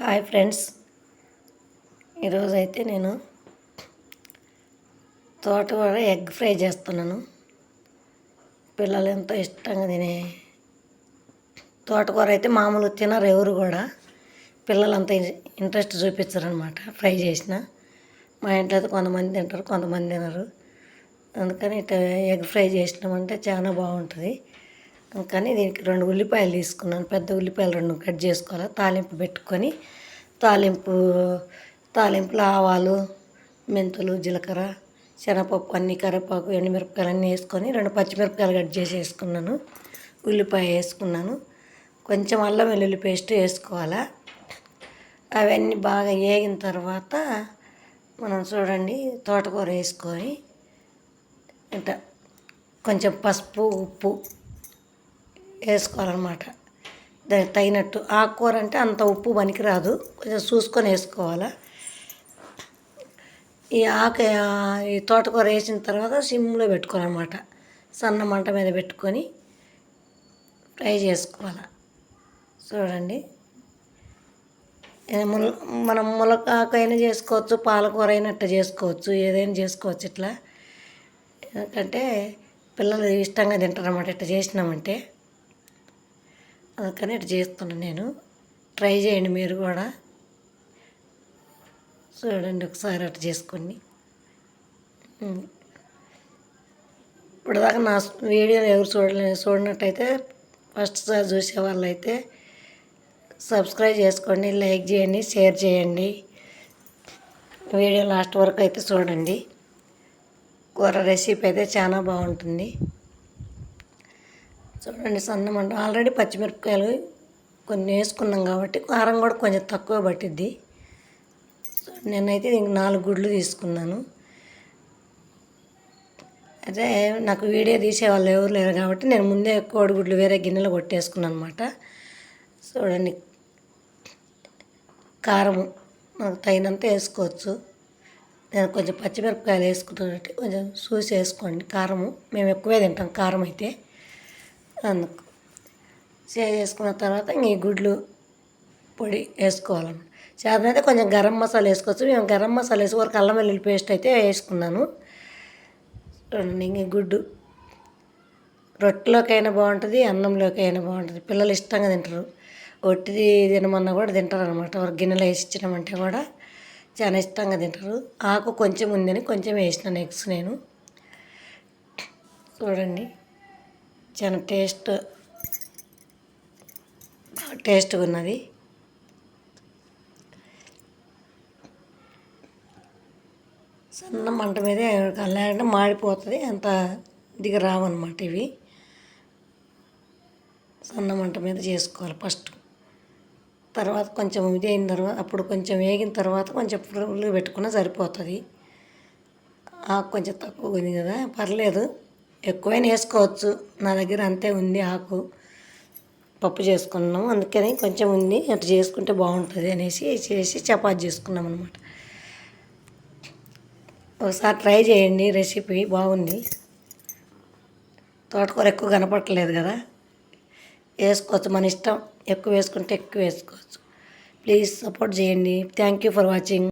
Hi friends, ఈరోజైతే నేను తోటకూర ఎగ్ ఫ్రై చేస్తున్నాను. పిల్లలు ఎంతో ఇష్టంగా తినే తోటకూర అయితే మామూలు తినరు ఎవరు కూడా. పిల్లలు అంత ఇంట్రెస్ట్ చూపించరనమాట ఫ్రై చేసిన. మా ఇంట్లో అయితే కొంతమంది తింటారు, కొంతమంది తినరు. అందుకని ఇట్లా ఎగ్ ఫ్రై చేసినామంటే చాలా బాగుంటుంది. అందుకని దీనికి 2 ఉల్లిపాయలు తీసుకున్నాను. పెద్ద ఉల్లిపాయలు 2 కట్ చేసుకోవాలి. తాలింపు పెట్టుకొని తాలింపులో ఆవాలు, మెంతులు, జీలకర్ర, శనగపప్పు, అన్ని కరివేపాకు, ఎండుమిరపకాయలు అన్నీ వేసుకొని 2 పచ్చిమిరపకాయలు కట్ చేసి వేసుకున్నాను. ఉల్లిపాయ వేసుకున్నాను. కొంచెం అల్లం వెల్లుల్లి పేస్ట్ వేసుకోవాలా. అవన్నీ బాగా వేగిన తర్వాత మనం చూడండి తోటకూర వేసుకొని ఇంత కొంచెం పసుపు, ఉప్పు వేసుకోవాలన్నమాట. దానికి తగినట్టు. ఆకుకూర అంటే అంత ఉప్పు పనికిరాదు, కొంచెం చూసుకొని వేసుకోవాలా. ఈ తోటకూర వేసిన తర్వాత సిమ్లో పెట్టుకోవాలన్నమాట. సన్న మంట మీద పెట్టుకొని ఫ్రై చేసుకోవాలి. చూడండి, మనం ములక్కాకైనా చేసుకోవచ్చు, పాలకూర అయినా ఇట్లా చేసుకోవచ్చు, ఏదైనా చేసుకోవచ్చు ఇట్లా. ఎందుకంటే పిల్లలు ఇష్టంగా తింటారన్నమాట ఇట్లా చేసినామంటే. అందుకని ఇట్లా చేస్తున్నాను నేను. ట్రై చేయండి మీరు కూడా. చూడండి ఒకసారి అట్లా చేసుకోండి. ఇప్పటిదాకా నా వీడియోని ఎవరు చూడనట్టయితే ఫస్ట్ సారి చూసే వాళ్ళైతే సబ్స్క్రైబ్ చేసుకోండి, లైక్ చేయండి, షేర్ చేయండి. వీడియో లాస్ట్ వరకు అయితే చూడండి. కూర రెసిపీ అయితే చాలా బాగుంటుంది. చూడండి, సన్నమంట. ఆల్రెడీ పచ్చిమిరపకాయలు కొన్ని వేసుకున్నాం కాబట్టి కారం కూడా కొంచెం తక్కువ పట్టిద్ది. నేనైతే ఇంక 4 గుడ్లు తీసుకున్నాను. అయితే నాకు వీడియో తీసేవాళ్ళు ఎవరు లేరు కాబట్టి నేను ముందే కోడిగుడ్లు వేరే గిన్నెలో కొట్టేసుకున్నాను అనమాట. చూడండి, కారం మనకు తగినంత వేసుకోవచ్చు. నేను కొంచెం పచ్చిమిరపకాయలు వేసుకున్నట్టు కొంచెం చూసి వేసుకోండి. కారము మేము ఎక్కువే తింటాం కారం అయితే. అందుకు చేసుకున్న తర్వాత ఇంక ఈ గుడ్లు పొడి వేసుకోవాలన్నమాట. చేతనైతే కొంచెం గరం మసాలా వేసుకోవచ్చు. మేము గరం మసాలా వేసి వరకు అల్లం వెల్లుల్లి పేస్ట్ అయితే వేసుకున్నాను. ఇంక గుడ్డు రొట్టెలోకైనా బాగుంటుంది, అన్నంలోకి అయినా బాగుంటుంది. పిల్లలు ఇష్టంగా తింటారు. ఒట్టిది తినమన్నా కూడా తింటారు అనమాట. ఒక గిన్నెలో వేసి ఇచ్చినామంటే కూడా చాలా ఇష్టంగా తింటారు. ఆకు కొంచెం ఉందని కొంచెం వేసినాను ఎగ్స్ నేను. చూడండి, చాలా టేస్ట్గా ఉన్నది. సన్న మంట మీదే లేదంటే మాడిపోతుంది, అంత దిగ రావన్నమాట. ఇవి సన్న మంట మీద చేసుకోవాలి ఫస్ట్. తర్వాత కొంచెం ఇది అయిన తర్వాత అప్పుడు కొంచెం వేగిన తర్వాత కొంచెం పురుగులు పెట్టుకున్నా సరిపోతుంది. ఆకు కొంచెం తక్కువ ఉంది కదా, పర్లేదు, ఎక్కువైనా వేసుకోవచ్చు. నా దగ్గర అంతే ఉంది ఆకు. పప్పు చేసుకున్నాము, అందుకని కొంచెం ఉంది, అట్లా చేసుకుంటే బాగుంటుంది అనేసి చేసి చపాతీ చేసుకున్నాం అనమాట. ఒకసారి ట్రై చేయండి, రెసిపీ బాగుంది. తోటకూర ఎక్కువ కనపడట్లేదు కదా, వేసుకోవచ్చు మన ఇష్టం. ఎక్కువ వేసుకుంటే ఎక్కువ వేసుకోవచ్చు. ప్లీజ్ సపోర్ట్ చేయండి. Thank you for watching.